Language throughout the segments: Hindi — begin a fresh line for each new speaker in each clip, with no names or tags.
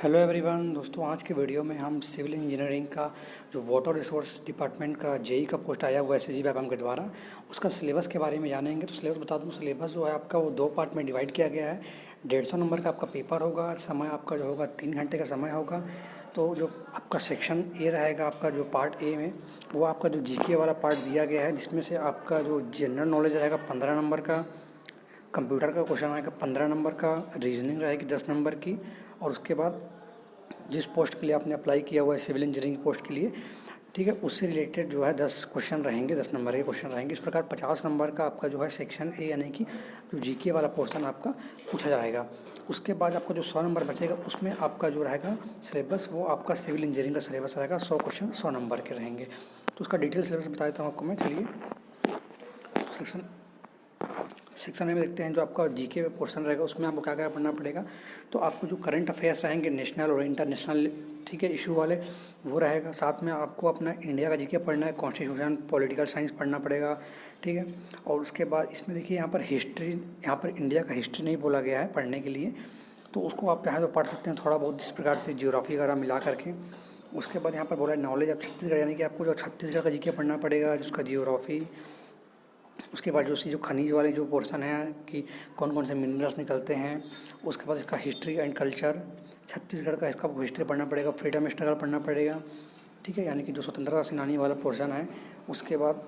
हेलो एवरीवन दोस्तों, आज के वीडियो में हम सिविल इंजीनियरिंग का जो वाटर रिसोर्स डिपार्टमेंट का जेई का पोस्ट आया हुआ है एसएसजी वैपम के द्वारा, उसका सिलेबस के बारे में जानेंगे। तो सिलेबस बता दूं, सिलेबस जो है आपका वो 2 पार्ट में डिवाइड किया गया है। 150 नंबर का आपका पेपर होगा, समय आपका जो होगा 3 घंटे का समय होगा। तो जो आपका सेक्शन ए रहेगा, आपका जो पार्ट ए में वो आपका जो जीके वाला पार्ट दिया गया है, जिसमें से आपका जो जनरल नॉलेज रहेगा 15 नंबर का, कंप्यूटर का क्वेश्चन आएगा 15 नंबर का, रीजनिंग रहेगी 10 नंबर की, और उसके बाद जिस पोस्ट के लिए आपने अप्लाई किया हुआ है सिविल इंजीनियरिंग पोस्ट के लिए, ठीक है, उससे रिलेटेड जो है 10 क्वेश्चन रहेंगे, 10 नंबर के क्वेश्चन रहेंगे। इस प्रकार 50 नंबर का आपका जो है सेक्शन ए यानी कि जो जीके वाला पोर्शन आपका पूछा जाएगा। उसके बाद आपका जो 100 नंबर बचेगा उसमें आपका जो रहेगा सिलेबस, वो आपका सिविल इंजीनियरिंग का सिलेबस रहेगा। 100 क्वेश्चन 100 नंबर के रहेंगे। तो उसका डिटेल सिलेबस बता देता हूँ आपको मैं। चलिए सेक्शन में देखते हैं। जो आपका जीके पोर्शन रहेगा उसमें आपको क्या क्या पढ़ना पड़ेगा। तो आपको जो करंट अफेयर्स रहेंगे नेशनल और इंटरनेशनल, ठीक है, इशू वाले, वो रहेगा। साथ में आपको अपना इंडिया का जीके पढ़ना है, कॉन्स्टिट्यूशन, पॉलिटिकल साइंस पढ़ना पड़ेगा, ठीक है। और उसके बाद इसमें देखिए यहाँ पर हिस्ट्री, यहाँ पर इंडिया का हिस्ट्री नहीं बोला गया है पढ़ने के लिए, तो उसको आप यहाँ तो पढ़ सकते हैं थोड़ा बहुत, जिस प्रकार से ज्योग्राफी वगैरह मिला करके। उसके बाद यहाँ पर बोला है नॉलेज ऑफ छत्तीसगढ़, यानी कि आपको जो छत्तीसगढ़ का जीके पढ़ना पड़ेगा, जिसका ज्योग्राफी। उसके बाद जो खनिज वाले जो पोर्शन है कि कौन कौन से मिनरल्स निकलते हैं। उसके बाद इसका हिस्ट्री एंड कल्चर, छत्तीसगढ़ का इसका हिस्ट्री पढ़ना पड़ेगा, फ्रीडम स्ट्रगल पढ़ना पड़ेगा, ठीक है, यानी कि जो स्वतंत्रता सेनानी वाला पोर्शन है। उसके बाद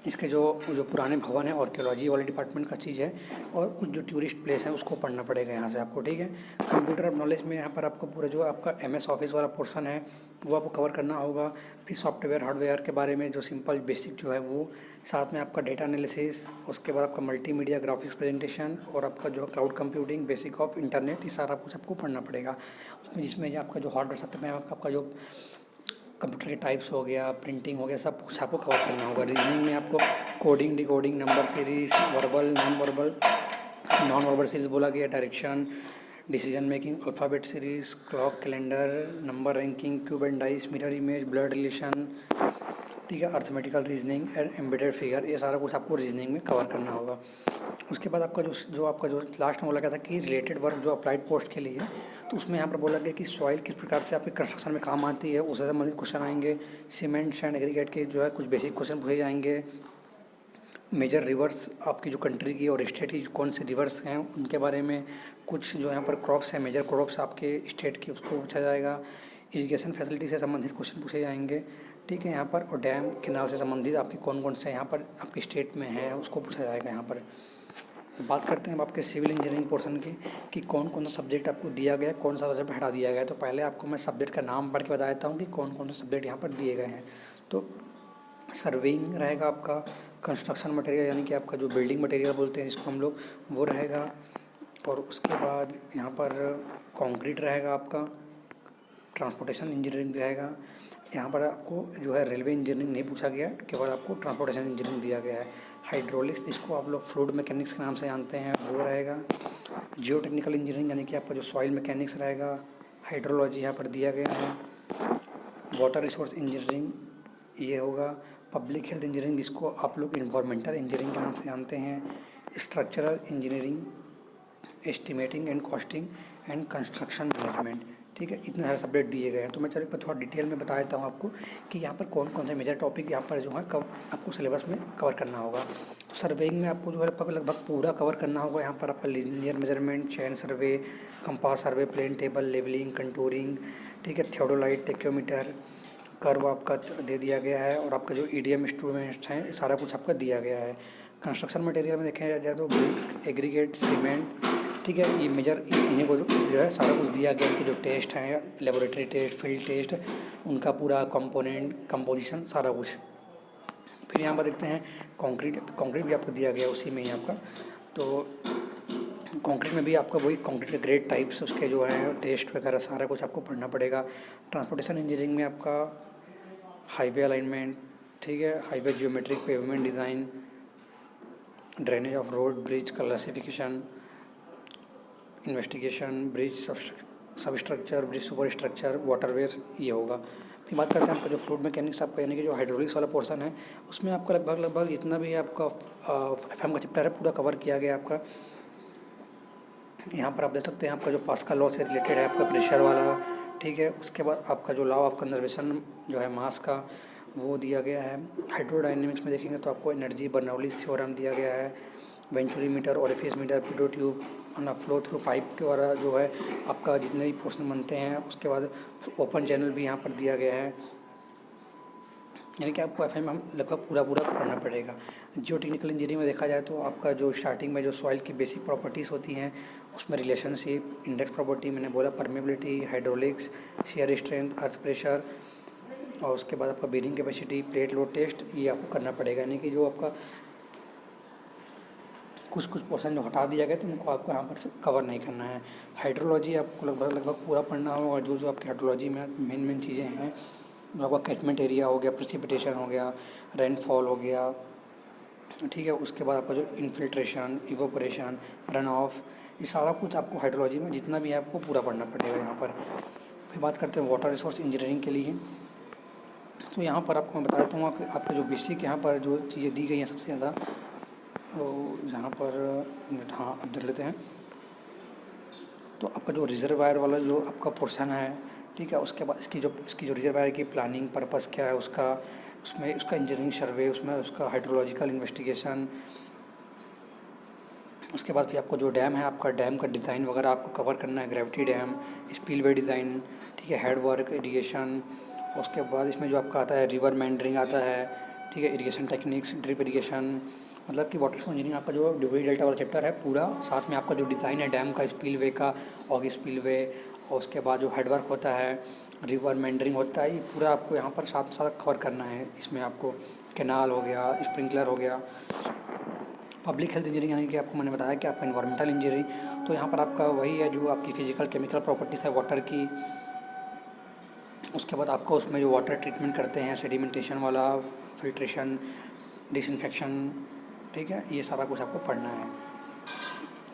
इसके जो जो पुराने भवन है, आर्कियोलॉजी वाले डिपार्टमेंट का चीज़ है, और कुछ जो टूरिस्ट प्लेस है उसको पढ़ना पड़ेगा यहाँ से आपको, ठीक है। कंप्यूटर ऑफ नॉलेज में यहाँ पर आपको पूरा जो आपका एमएस ऑफिस वाला पोर्शन है वो आपको कवर करना होगा। फिर सॉफ्टवेयर हार्डवेयर के बारे में जो सिंपल बेसिक जो है वो, साथ में आपका डेटा एनालिसिस, उसके बाद आपका मल्टीमीडिया ग्राफिक्स प्रेजेंटेशन, और आपका जो cloud computing, basic of internet, ये सारा कुछ आपको पढ़ना पड़ेगा उसमें। जिसमें जो आपका जो हार्डवेयर सॉफ्टवेयर में आपका जो कंप्यूटर के टाइप्स हो गया, प्रिंटिंग हो गया, सब कुछ आपको कवर करना होगा। रीजनिंग में आपको coding, decoding, number series, verbal, non verbal series बोला गया, direction, decision making, alphabet series, clock, calendar, number ranking, cube and dice, mirror image, blood relation, ठीक है, arithmetical reasoning and embedded figure, ये सारा कुछ आपको रीजनिंग में कवर करना होगा। उसके बाद आपका जो लास्ट में बोला गया था कि रिलेटेड वर्क जो अप्लाइड पोस्ट के लिए, तो उसमें यहाँ पर बोला गया कि सॉइल किस प्रकार से आपके कंस्ट्रक्शन में काम आती है, उससे संबंधित क्वेश्चन आएंगे। सीमेंट एंड एग्रीगेट के जो है कुछ बेसिक क्वेश्चन पूछे जाएंगे। मेजर रिवर्स आपकी जो कंट्री की और स्टेट की कौन से रिवर्स हैं उनके बारे में, कुछ जो यहाँ पर क्रॉप्स हैं, मेजर क्रॉप्स आपके स्टेट की, उसको पूछा जाएगा। इरिगेशन फैसिलिटी से संबंधित क्वेश्चन पूछे जाएंगे, ठीक है, यहाँ पर। और डैम कैनाल से संबंधित आपके कौन कौन से यहाँ पर आपके स्टेट में है उसको पूछा जाएगा यहाँ पर। बात करते हैं अब आपके सिविल इंजीनियरिंग पोर्शन की कि कौन कौन सा सब्जेक्ट आपको दिया गया है, कौन सा सब्जेक्ट हटा दिया गया है। तो पहले आपको मैं सब्जेक्ट का नाम पढ़ के बता देता हूँ कि कौन कौन से सब्जेक्ट यहाँ पर दिए गए हैं। तो सर्वेइंग रहेगा आपका, कंस्ट्रक्शन मटेरियल यानी कि आपका जो बिल्डिंग मटेरियल बोलते हैं जिसको हम लोग, वो रहेगा। और उसके बाद यहाँ पर कंक्रीट रहेगा आपका, ट्रांसपोर्टेशन इंजीनियरिंग रहेगा। यहाँ पर आपको जो है रेलवे इंजीनियरिंग नहीं पूछा गया, केवल आपको ट्रांसपोर्टेशन इंजीनियरिंग दिया गया है। हाइड्रोलिक्स, इसको आप लोग फ्लूइड मैकेनिक्स के नाम से जानते हैं, वो रहेगा। जियो टेक्निकल इंजीनियरिंग यानी कि आपका जो सॉइल मैकेनिक्स रहेगा। हाइड्रोलॉजी यहाँ पर दिया गया है। वाटर रिसोर्स इंजीनियरिंग ये होगा। पब्लिक हेल्थ इंजीनियरिंग, जिसको आप लोग इन्वायरमेंटल इंजीनियरिंग के नाम से जानते हैं। Structural engineering, estimating and costing and construction management, ठीक है, इतने सारे सब्जेक्ट दिए गए हैं। तो मैं चलिए पर थोड़ा डिटेल में बता देता हूँ आपको कि यहाँ पर कौन कौन से मेजर टॉपिक यहाँ पर जो है आपको सिलेबस में कवर करना होगा। तो सर्वेइंग में आपको जो है लगभग पूरा कवर करना होगा। यहाँ पर आपका linear measurement, chain survey, compass survey, plane table, levelling, contouring, ठीक है, थियोडोलाइट, टेक्योमीटर, कर्व आपका दे दिया गया है। और आपका जो ईडीएम इंस्ट्रूमेंट्स हैं सारा कुछ आपका दिया गया है। कंस्ट्रक्शन मटेरियल में देखा जाए तो ब्रिक, एग्रीगेट, सीमेंट, ठीक है, ये मेजर इन्हीं को जो है सारा कुछ दिया गया कि जो टेस्ट हैं, लेबोरेटरी टेस्ट, फील्ड टेस्ट, उनका पूरा कंपोनेंट, कंपोजिशन, सारा कुछ। फिर यहाँ पर देखते हैं कंक्रीट भी आपको दिया गया उसी में ही आपका। तो कंक्रीट में भी आपका वही कंक्रीट के ग्रेड टाइप्स, उसके जो हैं टेस्ट वगैरह सारा कुछ आपको पढ़ना पड़ेगा। ट्रांसपोर्टेशन इंजीनियरिंग में आपका हाईवे अलाइनमेंट, ठीक है, highway geometric, pavement design, drainage of road, bridge classification, investigation, bridge substructure, bridge superstructure, waterways, ये होगा। फिर बात करते हैं आपका जो फ्लूइड मैकेनिक्स आपका यानी कि जो हाइड्रोलिक्स वाला पोर्शन है, उसमें आपका लगभग जितना भी आपका एफएम का चैप्टर है पूरा कवर किया गया आपका। यहाँ पर आप देख सकते हैं आपका जो पास्कल लॉ से रिलेटेड है आपका प्रेशर वाला, ठीक है। उसके बाद आपका जो लॉ ऑफ कंजर्वेशन जो है मास का, वो दिया गया है। हाइड्रोडायनेमिक्स में देखेंगे तो आपको एनर्जी बर्नौलीज थ्योरम दिया गया है। Venturi meter, orifice meter, pitot tube ना फ्लो थ्रू पाइप के द्वारा जो है आपका जितने भी पोर्शन बनते हैं। उसके बाद ओपन चैनल भी यहाँ पर दिया गया है। यानी कि आपको एफएम हम लगभग पूरा पढ़ना पड़ेगा। जियो टेक्निकल इंजीनियरिंग में देखा जाए तो आपका जो स्टार्टिंग में जो सॉइल की बेसिक प्रॉपर्टीज़ होती हैं उसमें रिलेशनशिप, इंडेक्स प्रॉपर्टी मैंने बोला, permeability, hydraulics, shear strength, earth pressure, और उसके बाद आपका bearing capacity, plate load test, ये आपको करना पड़ेगा। यानी कि जो आपका कुछ पोर्शन जो हटा दिया गया तो उनको आपको यहाँ पर कवर नहीं करना है। हाइड्रोलॉजी आपको लगभग पूरा पढ़ना होगा। और जो आपकी हाइड्रोलॉजी में मेन चीज़ें हैं, जो आपका कैचमेंट एरिया हो गया, प्रेसिपिटेशन हो गया, रेनफॉल हो गया, ठीक है। उसके बाद आपका जो इन्फिल्ट्रेशन, इवोपोरेशन, रन ऑफ, ये सारा कुछ आपको हाइड्रोलॉजी में जितना भी है आपको पूरा पढ़ना पड़ेगा यहाँ पर। फिर बात करते हैं वाटर रिसोर्स इंजीनियरिंग के लिए। तो यहाँ पर आपको मैं बता देता हूँ कि आपका जो बेसिक यहाँ पर जो चीज़ें दी गई हैं सबसे ज़्यादा, तो यहाँ पर हाँ अब देख लेते हैं। तो आपका जो रिजर्वायर वाला जो आपका पोर्शन है, ठीक है। उसके बाद इसकी जो रिजर्वायर की प्लानिंग पर्पस क्या है उसका, उसमें उसका इंजीनियरिंग सर्वे, उसमें उसका हाइड्रोलॉजिकल इन्वेस्टिगेशन। उसके बाद फिर आपको जो डैम है, आपका डैम का डिज़ाइन वगैरह आपको कवर करना है। ग्रेविटी डैम, स्पिलवे डिज़ाइन, ठीक है, हेड वर्क, इरिगेशन। उसके बाद इसमें जो आपका आता है रिवर मेंडरिंग आता है, ठीक है, इरिगेशन टेक्निक्स, ड्रिप इरिगेशन। मतलब कि वाटर रिसोर्स इंजीनियरिंग आपका जो डिवाई डेल्टा वाला चैप्टर है पूरा, साथ में आपका जो डिज़ाइन है डैम का, स्पिलवे का, ऑग स्पिलवे, और उसके बाद जो हेड वर्क होता है, रिवर मेंडरिंग होता है, ये पूरा आपको यहाँ पर साथ साथ कवर करना है। इसमें आपको कैनाल हो गया, स्प्रिंकलर हो गया। पब्लिक हेल्थ इंजीनियरिंग यानी कि आपको मैंने बताया कि आपका इन्वायरमेंटल इंजीनियरिंग, तो यहाँ पर आपका वही है जो आपकी फिजिकल केमिकल प्रॉपर्टीज़ है वाटर की। उसके बाद आपको उसमें जो वाटर ट्रीटमेंट करते हैं, सेडिमेंटेशन वाला, फिल्ट्रेशन, डिसइंफेक्शन, ठीक है, ये सारा कुछ आपको पढ़ना है।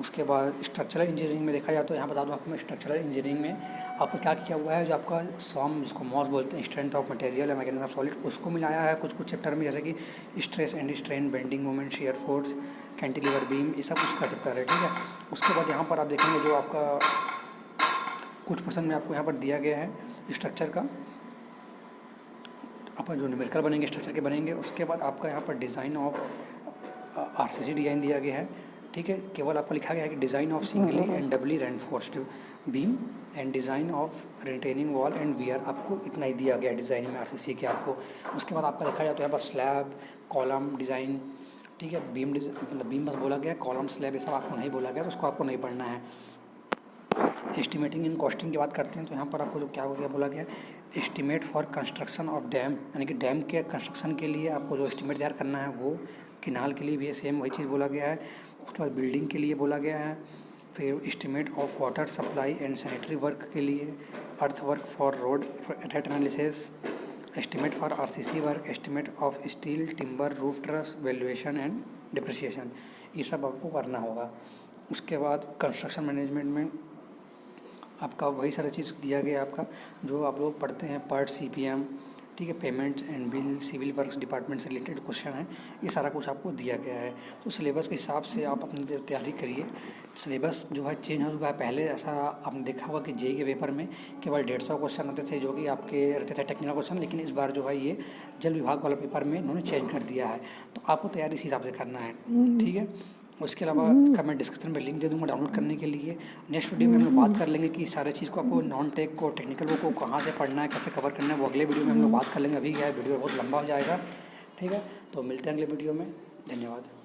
उसके बाद स्ट्रक्चरल इंजीनियरिंग में देखा जाए तो यहाँ बता दूँ आपको, मैं स्ट्रक्चरल इंजीनियरिंग में आपको क्या किया हुआ है, जो आपका सॉम जिसको मॉस बोलते हैं, स्ट्रेंथ ऑफ मटेरियल या मैकेनिज्म ऑफ सॉलिड, उसको मिलाया है कुछ चैप्टर में, जैसे कि stress and strain, bending moment, shear force, cantilever beam, ये सब उसका चैप्टर है, ठीक है। उसके बाद यहाँ पर आप देखेंगे जो आपका कुछ पर्सन में आपको यहाँ पर दिया गया है स्ट्रक्चर का, आपका जो न्यूमेरिकल बनेंगे स्ट्रक्चर के बनेंगे। उसके बाद आपका यहाँ पर डिज़ाइन ऑफ आरसीसी डिज़ाइन दिया गया है, ठीक है। केवल आपको लिखा गया है कि design of singly and doubly reinforced beam and design of retaining wall and weir, आपको इतना ही दिया गया डिज़ाइन में आरसीसी के आपको। उसके बाद आपका देखा जाए तो यहाँ पर स्लैब, कॉलम डिज़ाइन, ठीक है, बीम मतलब बीम बस बोला गया, कॉलम स्लैब ये सब आपको नहीं बोला गया, तो उसको आपको नहीं पढ़ना है। एस्टिमेटिंग एंड कॉस्टिंग की बात करते हैं तो यहाँ पर आपको जो क्या हो गया बोला गया, estimate for construction of dam, यानी कि डैम के कंस्ट्रक्शन के लिए आपको जो एस्टिमेट तैयार करना है वो। किनाल के लिए भी सेम वही चीज़ बोला गया है। उसके बाद बिल्डिंग के लिए बोला गया है। फिर estimate of water supply and sanitary work के लिए, अर्थ work for road rate analysis, estimate for RCC work, estimate of steel, timber, roof truss, valuation and depreciation, ये सब आपको करना होगा। उसके बाद कंस्ट्रक्शन मैनेजमेंट में आपका वही सारा चीज़ दिया गया है आपका, जो आप लोग पढ़ते हैं पार्ट सीपीएम, ठीक है, payments and bill, civil works department से रिलेटेड क्वेश्चन है, ये सारा कुछ आपको दिया गया है। तो सिलेबस के हिसाब से आप अपनी तैयारी करिए। सिलेबस जो है चेंज हो चुका है। पहले ऐसा आपने देखा होगा कि जेईई के पेपर में केवल 150 क्वेश्चन होते थे जो कि आपके रहते थे टेक्निकल क्वेश्चन, लेकिन इस बार जो है ये जल विभाग वाला पेपर में इन्होंने चेंज कर दिया है। तो आपको तैयारी इस हिसाब से करना है, ठीक है। उसके अलावा इसका मैं डिस्क्रिप्शन में लिंक दे दूँगा डाउनलोड करने के लिए। नेक्स्ट वीडियो में हम लोग बात कर लेंगे कि सारे चीज़ को आपको नॉन टेक को, टेक्निकल को कहाँ से पढ़ना है, कैसे कवर करना है, वो अगले वीडियो में हम लोग बात कर लेंगे। अभी क्या है, वीडियो बहुत लंबा हो जाएगा, ठीक है। तो मिलते हैं अगले वीडियो में, धन्यवाद।